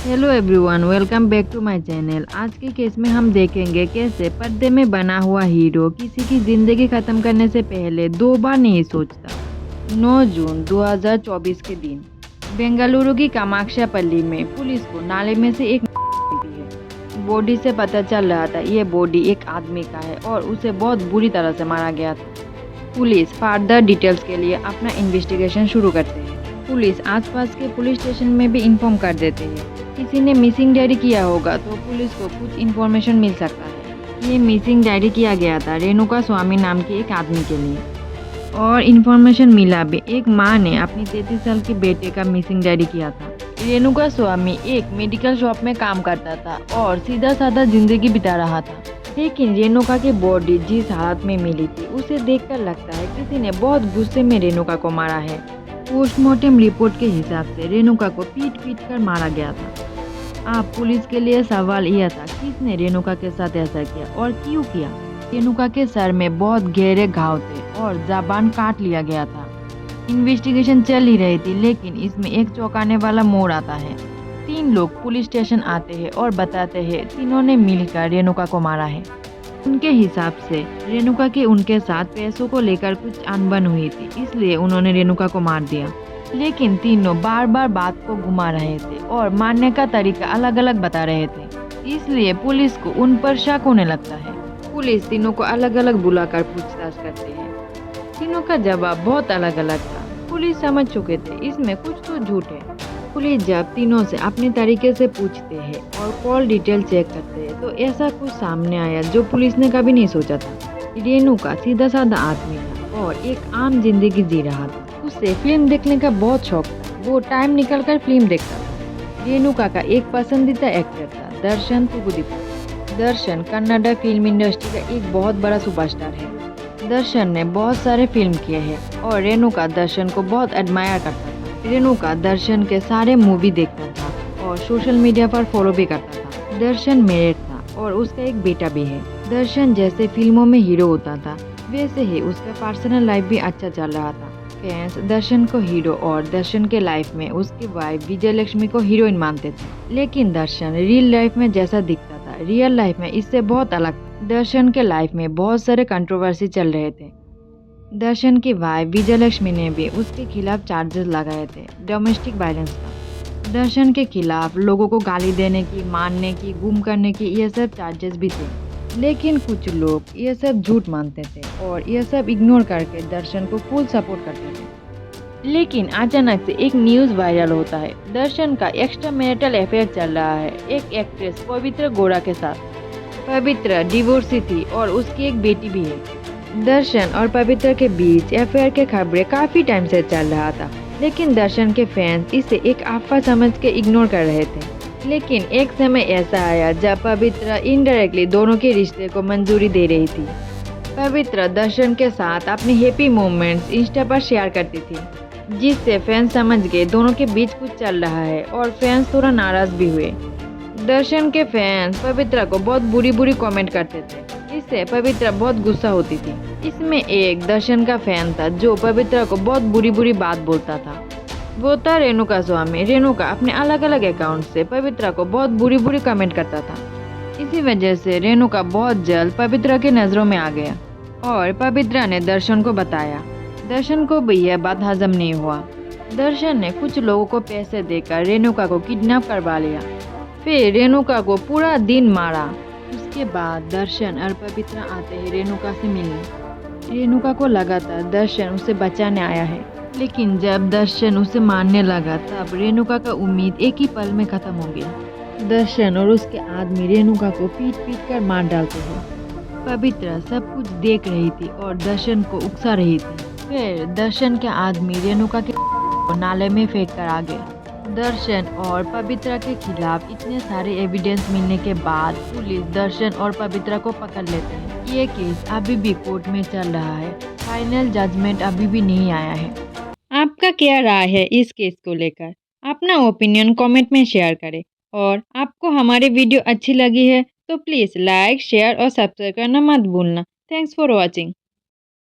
Hello everyone, welcome back to my channel. आज के case में हम देखेंगे कैसे पर्दे में बना हुआ हीरो किसी की ज़िंदगी ख़त्म करने से पहले 2 बार नहीं सोचता। 9 जून 2024 के दिन बेंगलुरु की कामाख्यापल्ली में पुलिस को नाले में से एक मिली है। बॉडी से पता चल रहा था ये बॉडी एक आदमी का है और उसे बहुत बुरी तरह से मारा गया था। पुलिस फर्दर डिटेल्स के लिए अपना इन्वेस्टिगेशन शुरू करते हैं। पुलिस आसपास के पुलिस स्टेशन में भी इन्फॉर्म कर देते हैं। किसी ने मिसिंग डायरी किया होगा तो पुलिस को कुछ इन्फॉर्मेशन मिल सकता है। ये मिसिंग डायरी किया गया था रेणुका स्वामी नाम के एक आदमी के लिए। और इन्फॉर्मेशन मिला भी, एक माँ ने अपनी 33 साल के बेटे का मिसिंग डायरी किया था। रेणुका स्वामी एक मेडिकल शॉप में काम करता था और सीधा साधा जिंदगी बिता रहा था। लेकिन रेणुका की बॉडी जिस हालत में मिली थी उसे देखकर लगता है किसी ने बहुत गुस्से में रेणुका को मारा है। पोस्टमार्टम रिपोर्ट के हिसाब से रेणुका को पीट कर मारा गया था। अब पुलिस के लिए सवाल यह था किसने रेणुका के साथ ऐसा किया और क्यों किया। रेणुका के सर में बहुत गहरे घाव थे और जबान काट लिया गया था। इन्वेस्टिगेशन चल ही रही थी, लेकिन इसमें एक चौंकाने वाला मोड़ आता है। 3 लोग पुलिस स्टेशन आते हैं और बताते हैं तीनों ने मिलकर रेणुका को मारा है। उनके हिसाब से रेणुका की उनके साथ पैसों को लेकर कुछ अनबन हुई थी, इसलिए उन्होंने रेणुका को मार दिया। लेकिन तीनों बार बार बात को घुमा रहे थे और मारने का तरीका अलग अलग बता रहे थे, इसलिए पुलिस को उन पर शक होने लगता है। पुलिस तीनों को अलग अलग बुलाकर पूछताछ करते हैं। तीनों का जवाब बहुत अलग अलग था। पुलिस समझ चुके थे इसमें कुछ तो झूठ है। पुलिस जब तीनों से अपने तरीके से पूछते हैं और कॉल डिटेल चेक करते हैं तो ऐसा कुछ सामने आया जो पुलिस ने कभी नहीं सोचा था। रेणुका सीधा साधा आदमी था और एक आम जिंदगी जी रहा था। उसे फिल्म देखने का बहुत शौक था, वो टाइम निकालकर फिल्म देखता था। रेणुका का एक पसंदीदा एक्टर था दर्शन तुगुदीप। दर्शन कन्नड़ फिल्म इंडस्ट्री का एक बहुत बड़ा सुपरस्टार है। दर्शन ने बहुत सारे फिल्म किए हैं और रेणुका दर्शन को बहुत एडमायर करता था। रेणुका दर्शन के सारे मूवी देखता था और सोशल मीडिया पर फॉलो भी करता था। दर्शन मैरिड था और उसका एक बेटा भी है। दर्शन जैसे फिल्मों में हीरो होता था वैसे ही उसका पर्सनल लाइफ भी अच्छा चल रहा था। फैंस दर्शन को हीरो और दर्शन के लाइफ में उसकी वाइफ विजय लक्ष्मी को हीरोइन मानते थे। लेकिन दर्शन रियल लाइफ में जैसा दिखता था रियल लाइफ में इससे बहुत अलग था। दर्शन के लाइफ में बहुत सारे कंट्रोवर्सी चल रहे थे। दर्शन की वाइफ विजय लक्ष्मी ने भी उसके खिलाफ चार्जेस लगाए थे डोमेस्टिक वायलेंस का। दर्शन के खिलाफ लोगों को गाली देने की, मारने की, गुम करने की ये सब चार्जेस भी थे। लेकिन कुछ लोग ये सब झूठ मानते थे और ये सब इग्नोर करके दर्शन को फुल सपोर्ट करते थे। लेकिन अचानक से एक न्यूज़ वायरल होता है। दर्शन का एक्स्ट्रा मैरिटल अफेयर चल रहा है एक एक्ट्रेस पवित्र गौड़ा के साथ। पवित्र डिवोर्सी थी और उसकी एक बेटी भी है। दर्शन और पवित्र के बीच अफेयर के खबरें काफ़ी टाइम से चल रहा था, लेकिन दर्शन के फैंस इसे एक अफवाह समझ के इग्नोर कर रहे थे। लेकिन एक समय ऐसा आया जब पवित्र इनडायरेक्टली दोनों के रिश्ते को मंजूरी दे रही थी। पवित्र दर्शन के साथ अपने हैप्पी मोमेंट्स इंस्टा पर शेयर करती थी, जिससे फैंस समझ गए दोनों के बीच कुछ चल रहा है और फैंस थोड़ा नाराज भी हुए। दर्शन के फैंस पवित्र को बहुत बुरी कमेंट करते थे, इससे पवित्र बहुत गुस्सा होती थी। इसमें एक दर्शन का फैन था जो पवित्र को बहुत बुरी बात बोलता था। वो था रेणुका स्वामी। रेणुका अपने अलग अलग अकाउंट से पवित्र को बहुत बुरी कमेंट करता था। इसी वजह से रेणुका बहुत जल्द पवित्र की नज़रों में आ गया और पवित्र ने दर्शन को बताया। दर्शन को भी यह बात हजम नहीं हुआ। दर्शन ने कुछ लोगों को पैसे देकर रेणुका को किडनैप करवा लिया, फिर रेणुका को पूरा दिन मारा। उसके बाद दर्शन और पवित्र आते हैं रेणुका से मिलने। रेणुका को लगा था दर्शन उसे बचाने आया है, लेकिन जब दर्शन उसे मारने लगा तब रेणुका का उम्मीद एक ही पल में खत्म हो गया। दर्शन और उसके आदमी रेणुका को पीट कर मार डालते हैं। पवित्र सब कुछ देख रही थी और दर्शन को उकसा रही थी। फिर दर्शन के आदमी रेणुका के नाले में फेंक कर आ गए। दर्शन और पवित्र के खिलाफ इतने सारे एविडेंस मिलने के बाद पुलिस दर्शन और पवित्र को पकड़ लेते हैं। ये केस अभी भी कोर्ट में चल रहा है, फाइनल जजमेंट अभी भी नहीं आया है। आपका क्या राय है इस केस को लेकर? अपना ओपिनियन कमेंट में शेयर करें और आपको हमारी वीडियो अच्छी लगी है तो प्लीज़ लाइक, शेयर और सब्सक्राइब करना मत भूलना। Thanks for watching.